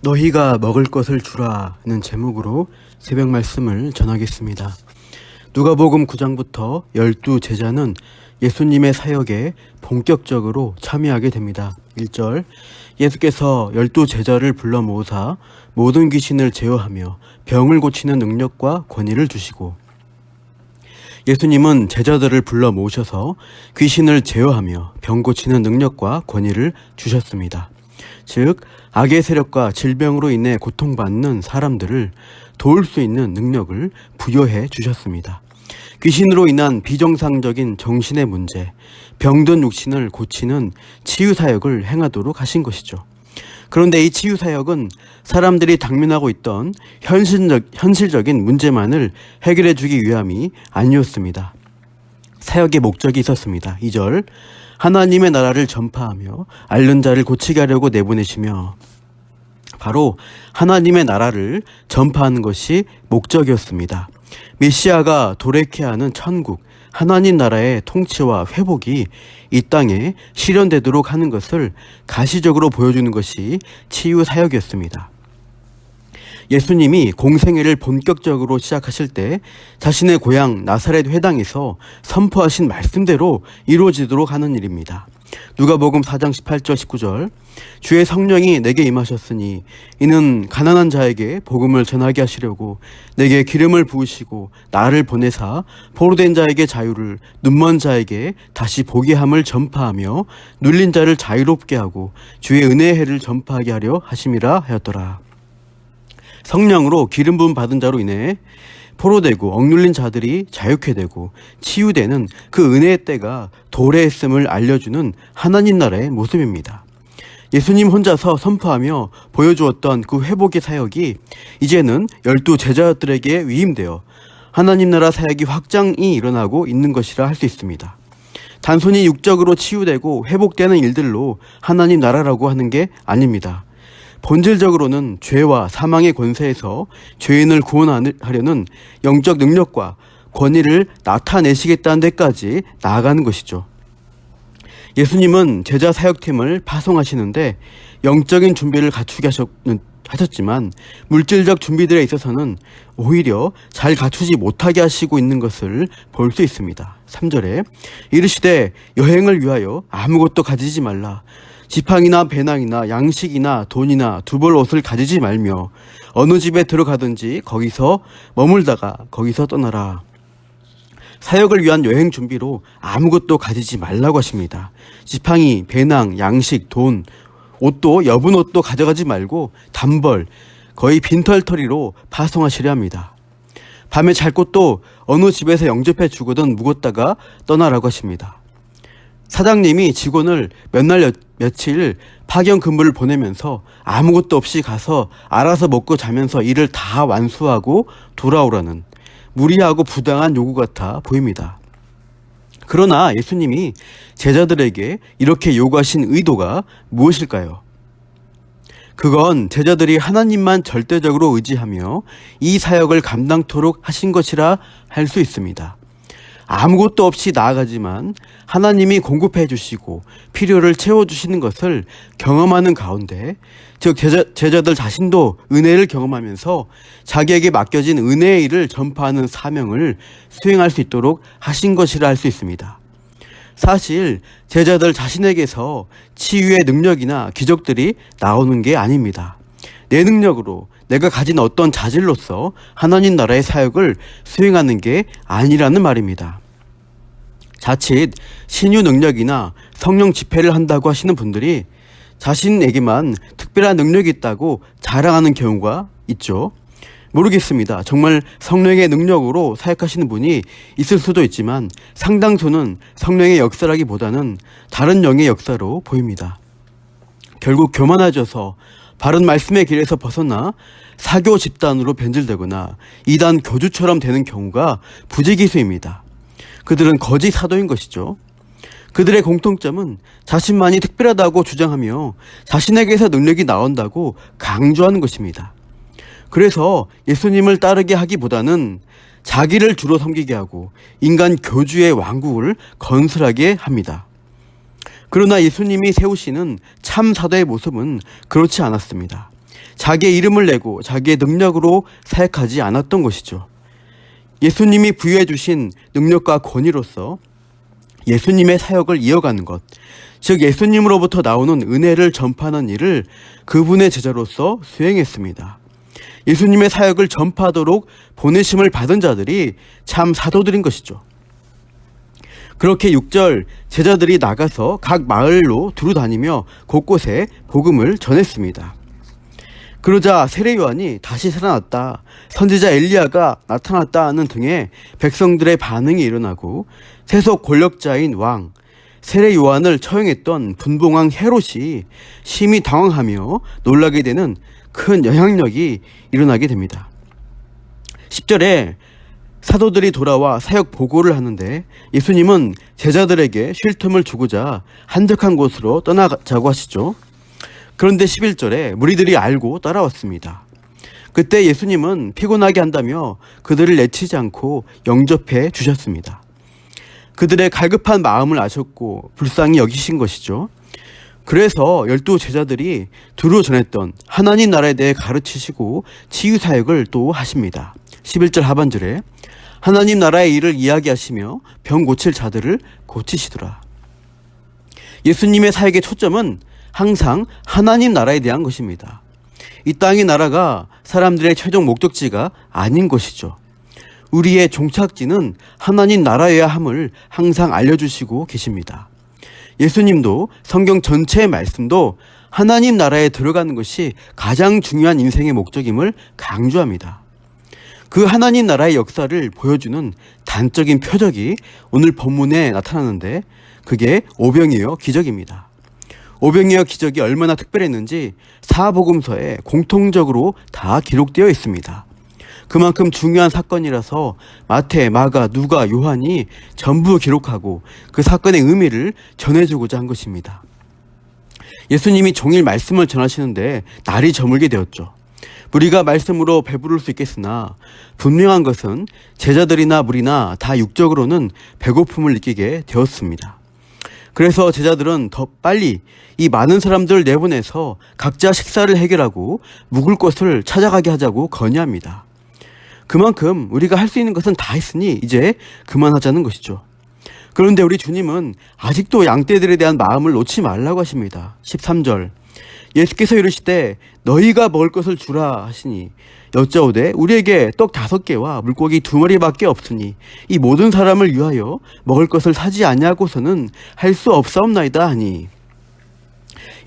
너희가 먹을 것을 주라는 제목으로 새벽 말씀을 전하겠습니다. 누가복음 9장부터 12제자는 예수님의 사역에 본격적으로 참여하게 됩니다. 1절, 예수께서 12제자를 불러 모으사 모든 귀신을 제어하며 병을 고치는 능력과 권위를 주시고, 예수님은 제자들을 불러 모으셔서 귀신을 제어하며 병 고치는 능력과 권위를 주셨습니다. 즉, 악의 세력과 질병으로 인해 고통받는 사람들을 도울 수 있는 능력을 부여해 주셨습니다. 귀신으로 인한 비정상적인 정신의 문제, 병든 육신을 고치는 치유사역을 행하도록 하신 것이죠. 그런데 이 치유사역은 사람들이 당면하고 있던 현실적인 문제만을 해결해 주기 위함이 아니었습니다. 사역의 목적이 있었습니다. 2절, 하나님의 나라를 전파하며 앓는 자를 고치게 하려고 내보내시며, 바로 하나님의 나라를 전파하는 것이 목적이었습니다. 메시아가 도래케 하는 천국, 하나님 나라의 통치와 회복이 이 땅에 실현되도록 하는 것을 가시적으로 보여주는 것이 치유 사역이었습니다. 예수님이 공생애를 본격적으로 시작하실 때 자신의 고향 나사렛 회당에서 선포하신 말씀대로 이루어지도록 하는 일입니다. 누가복음 4장 18절 19절, 주의 성령이 내게 임하셨으니 이는 가난한 자에게 복음을 전하게 하시려고 내게 기름을 부으시고 나를 보내사 포로된 자에게 자유를, 눈먼 자에게 다시 보게 함을 전파하며 눌린 자를 자유롭게 하고 주의 은혜의 해를 전파하게 하려 하심이라 하였더라. 성령으로 기름 부음 받은 자로 인해 포로되고 억눌린 자들이 자유케 되고 치유되는 그 은혜의 때가 도래했음을 알려주는 하나님 나라의 모습입니다. 예수님 혼자서 선포하며 보여주었던 그 회복의 사역이 이제는 12제자들에게 위임되어 하나님 나라 사역이 확장이 일어나고 있는 것이라 할 수 있습니다. 단순히 육적으로 치유되고 회복되는 일들로 하나님 나라라고 하는 게 아닙니다. 본질적으로는 죄와 사망의 권세에서 죄인을 구원하려는 영적 능력과 권위를 나타내시겠다는 데까지 나아가는 것이죠. 예수님은 제자 사역팀을 파송하시는데 영적인 준비를 갖추게 하셨지만 물질적 준비들에 있어서는 오히려 잘 갖추지 못하게 하시고 있는 것을 볼 수 있습니다. 3절에 이르시되 여행을 위하여 아무것도 가지지 말라. 지팡이나 배낭이나 양식이나 돈이나 두벌 옷을 가지지 말며 어느 집에 들어가든지 거기서 머물다가 거기서 떠나라. 사역을 위한 여행 준비로 아무것도 가지지 말라고 하십니다. 지팡이, 배낭, 양식, 돈, 옷도 여분 옷도 가져가지 말고 단벌, 거의 빈털터리로 파송하시려 합니다. 밤에 잘 곳도 어느 집에서 영접해 주거든 묵었다가 떠나라고 하십니다. 사장님이 직원을 몇 날 며칠 파견 근무를 보내면서 아무것도 없이 가서 알아서 먹고 자면서 일을 다 완수하고 돌아오라는 무리하고 부당한 요구 같아 보입니다. 그러나 예수님이 제자들에게 이렇게 요구하신 의도가 무엇일까요? 그건 제자들이 하나님만 절대적으로 의지하며 이 사역을 감당토록 하신 것이라 할 수 있습니다. 아무것도 없이 나아가지만 하나님이 공급해 주시고 필요를 채워주시는 것을 경험하는 가운데, 즉 제자들 자신도 은혜를 경험하면서 자기에게 맡겨진 은혜의 일을 전파하는 사명을 수행할 수 있도록 하신 것이라 할 수 있습니다. 사실 제자들 자신에게서 치유의 능력이나 기적들이 나오는 게 아닙니다. 내 능력으로 내가 가진 어떤 자질로서 하나님 나라의 사역을 수행하는 게 아니라는 말입니다. 자칫 신유 능력이나 성령 집회를 한다고 하시는 분들이 자신에게만 특별한 능력이 있다고 자랑하는 경우가 있죠. 모르겠습니다. 정말 성령의 능력으로 사역하시는 분이 있을 수도 있지만 상당수는 성령의 역사라기보다는 다른 영의 역사로 보입니다. 결국 교만해져서 바른 말씀의 길에서 벗어나 사교 집단으로 변질되거나 이단 교주처럼 되는 경우가 부지기수입니다. 그들은 거짓 사도인 것이죠. 그들의 공통점은 자신만이 특별하다고 주장하며 자신에게서 능력이 나온다고 강조하는 것입니다. 그래서 예수님을 따르게 하기보다는 자기를 주로 섬기게 하고 인간 교주의 왕국을 건설하게 합니다. 그러나 예수님이 세우시는 참 사도의 모습은 그렇지 않았습니다. 자기의 이름을 내고 자기의 능력으로 사역하지 않았던 것이죠. 예수님이 부여해 주신 능력과 권위로서 예수님의 사역을 이어가는 것, 즉 예수님으로부터 나오는 은혜를 전파하는 일을 그분의 제자로서 수행했습니다. 예수님의 사역을 전파하도록 보내심을 받은 자들이 참 사도들인 것이죠. 그렇게 6절 제자들이 나가서 각 마을로 두루 다니며 곳곳에 복음을 전했습니다. 그러자 세례 요한이 다시 살아났다, 선지자 엘리야가 나타났다는 등의 백성들의 반응이 일어나고 세속 권력자인 왕, 세례 요한을 처형했던 분봉왕 헤롯이 심히 당황하며 놀라게 되는 큰 영향력이 일어나게 됩니다. 10절에 사도들이 돌아와 사역 보고를 하는데 예수님은 제자들에게 쉴 틈을 주고자 한적한 곳으로 떠나자고 하시죠. 그런데 11절에 무리들이 알고 따라왔습니다. 그때 예수님은 피곤하게 한다며 그들을 내치지 않고 영접해 주셨습니다. 그들의 갈급한 마음을 아셨고 불쌍히 여기신 것이죠. 그래서 12 제자들이 두루 전했던 하나님 나라에 대해 가르치시고 치유 사역을 또 하십니다. 11절 하반절에 하나님 나라의 일을 이야기하시며 병 고칠 자들을 고치시더라. 예수님의 사역의 초점은 항상 하나님 나라에 대한 것입니다. 이 땅의 나라가 사람들의 최종 목적지가 아닌 것이죠. 우리의 종착지는 하나님 나라여야 함을 항상 알려주시고 계십니다. 예수님도 성경 전체의 말씀도 하나님 나라에 들어가는 것이 가장 중요한 인생의 목적임을 강조합니다. 그 하나님 나라의 역사를 보여주는 단적인 표적이 오늘 본문에 나타나는데 그게 오병이어 기적입니다. 오병이어 기적이 얼마나 특별했는지 사복음서에 공통적으로 다 기록되어 있습니다. 그만큼 중요한 사건이라서 마태, 마가, 누가, 요한이 전부 기록하고 그 사건의 의미를 전해주고자 한 것입니다. 예수님이 종일 말씀을 전하시는데 날이 저물게 되었죠. 우리가 말씀으로 배부를 수 있겠으나 분명한 것은 제자들이나 무리나 다 육적으로는 배고픔을 느끼게 되었습니다. 그래서 제자들은 더 빨리 이 많은 사람들을 내보내서 각자 식사를 해결하고 묵을 곳을 찾아가게 하자고 건의합니다. 그만큼 우리가 할 수 있는 것은 다 했으니 이제 그만하자는 것이죠. 그런데 우리 주님은 아직도 양떼들에 대한 마음을 놓지 말라고 하십니다. 13절 예수께서 이르시되 너희가 먹을 것을 주라 하시니 여짜오되 우리에게 떡 5개와 물고기 2마리밖에 없으니 이 모든 사람을 위하여 먹을 것을 사지 아니하고서는 할 수 없사옵나이다 하니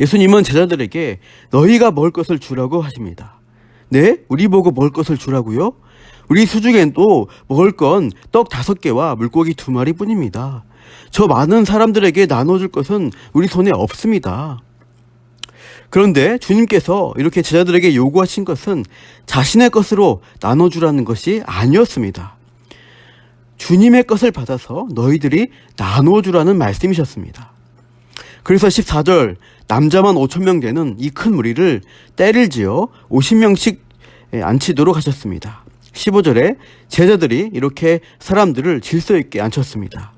예수님은 제자들에게 너희가 먹을 것을 주라고 하십니다. 네? 우리 보고 먹을 것을 주라고요? 우리 수중엔 또 먹을 건 떡 5개와 물고기 2마리 뿐입니다. 저 많은 사람들에게 나눠줄 것은 우리 손에 없습니다. 그런데 주님께서 이렇게 제자들에게 요구하신 것은 자신의 것으로 나눠주라는 것이 아니었습니다. 주님의 것을 받아서 너희들이 나눠주라는 말씀이셨습니다. 그래서 14절 남자만 5,000명 되는 이 큰 무리를 떼를 지어 50명씩 앉히도록 하셨습니다. 15절에 제자들이 이렇게 사람들을 질서 있게 앉혔습니다.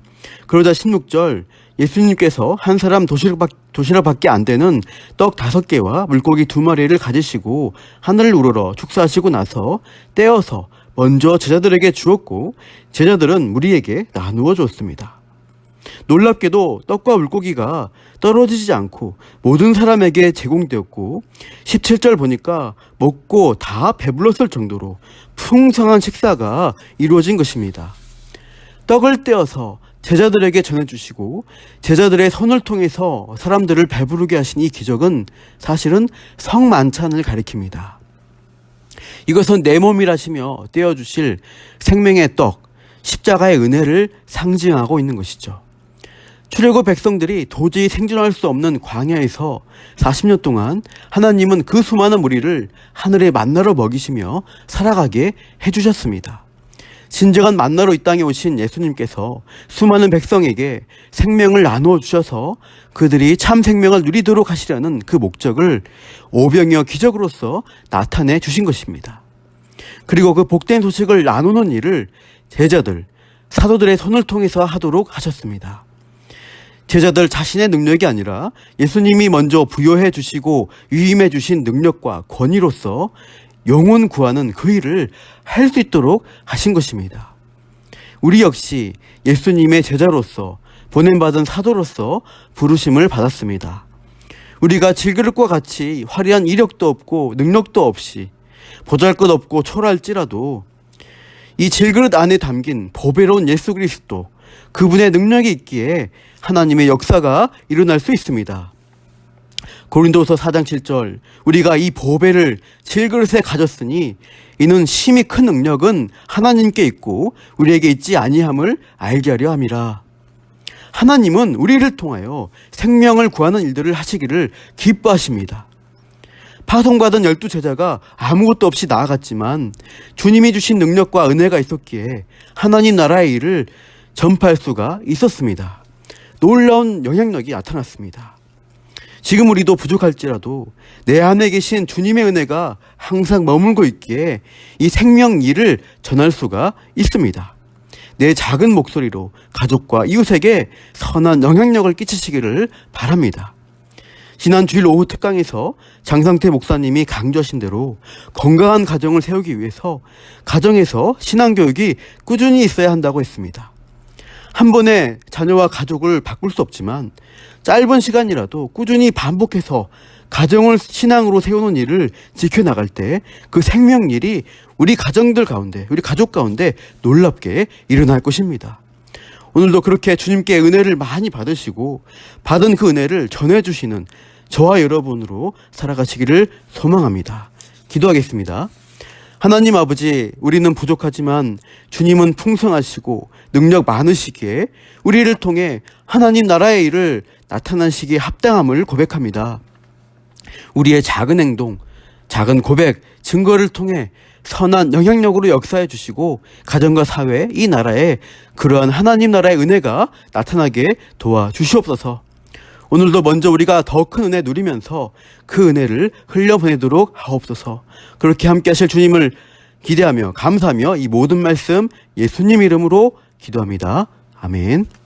그러자 16절 예수님께서 한 사람 도시락밖에 안 되는 떡 5개와 물고기 2마리를 가지시고 하늘을 우러러 축사하시고 나서 떼어서 먼저 제자들에게 주었고 제자들은 무리에게 나누어 줬습니다. 놀랍게도 떡과 물고기가 떨어지지 않고 모든 사람에게 제공되었고 17절 보니까 먹고 다 배불렀을 정도로 풍성한 식사가 이루어진 것입니다. 떡을 떼어서 제자들에게 전해주시고 제자들의 손을 통해서 사람들을 배부르게 하신 이 기적은 사실은 성만찬을 가리킵니다. 이것은 내 몸이라시며 떼어주실 생명의 떡, 십자가의 은혜를 상징하고 있는 것이죠. 출애굽 백성들이 도저히 생존할 수 없는 광야에서 40년 동안 하나님은 그 수많은 무리를 하늘의 만나로 먹이시며 살아가게 해주셨습니다. 진정한 만나로 이 땅에 오신 예수님께서 수많은 백성에게 생명을 나누어 주셔서 그들이 참 생명을 누리도록 하시려는 그 목적을 오병이어 기적으로서 나타내 주신 것입니다. 그리고 그 복된 소식을 나누는 일을 제자들, 사도들의 손을 통해서 하도록 하셨습니다. 제자들 자신의 능력이 아니라 예수님이 먼저 부여해 주시고 위임해 주신 능력과 권위로서 영혼 구하는 그 일을 할 수 있도록 하신 것입니다. 우리 역시 예수님의 제자로서 보냄받은 사도로서 부르심을 받았습니다. 우리가 질그릇과 같이 화려한 이력도 없고 능력도 없이 보잘것없고 초라할지라도 이 질그릇 안에 담긴 보배로운 예수 그리스도, 그분의 능력이 있기에 하나님의 역사가 일어날 수 있습니다. 고린도서 4장 7절, 우리가 이 보배를 질그릇에 가졌으니 이는 심히 큰 능력은 하나님께 있고 우리에게 있지 아니함을 알게 하려 함이라. 하나님은 우리를 통하여 생명을 구하는 일들을 하시기를 기뻐하십니다. 파송받은 12제자가 아무것도 없이 나아갔지만 주님이 주신 능력과 은혜가 있었기에 하나님 나라의 일을 전파할 수가 있었습니다. 놀라운 영향력이 나타났습니다. 지금 우리도 부족할지라도 내 안에 계신 주님의 은혜가 항상 머물고 있기에 이 생명 일을 전할 수가 있습니다. 내 작은 목소리로 가족과 이웃에게 선한 영향력을 끼치시기를 바랍니다. 지난 주일 오후 특강에서 장상태 목사님이 강조하신 대로 건강한 가정을 세우기 위해서 가정에서 신앙교육이 꾸준히 있어야 한다고 했습니다. 한 번에 자녀와 가족을 바꿀 수 없지만 짧은 시간이라도 꾸준히 반복해서 가정을 신앙으로 세우는 일을 지켜나갈 때 그 생명일이 우리 가정들 가운데, 우리 가족 가운데 놀랍게 일어날 것입니다. 오늘도 그렇게 주님께 은혜를 많이 받으시고 받은 그 은혜를 전해주시는 저와 여러분으로 살아가시기를 소망합니다. 기도하겠습니다. 하나님 아버지, 우리는 부족하지만 주님은 풍성하시고 능력 많으시기에 우리를 통해 하나님 나라의 일을 나타나시기에 합당함을 고백합니다. 우리의 작은 행동, 작은 고백, 증거를 통해 선한 영향력으로 역사해 주시고 가정과 사회, 이 나라에 그러한 하나님 나라의 은혜가 나타나게 도와주시옵소서. 오늘도 먼저 우리가 더 큰 은혜 누리면서 그 은혜를 흘려보내도록 하옵소서. 그렇게 함께 하실 주님을 기대하며 감사하며 이 모든 말씀 예수님 이름으로 기도합니다. 아멘.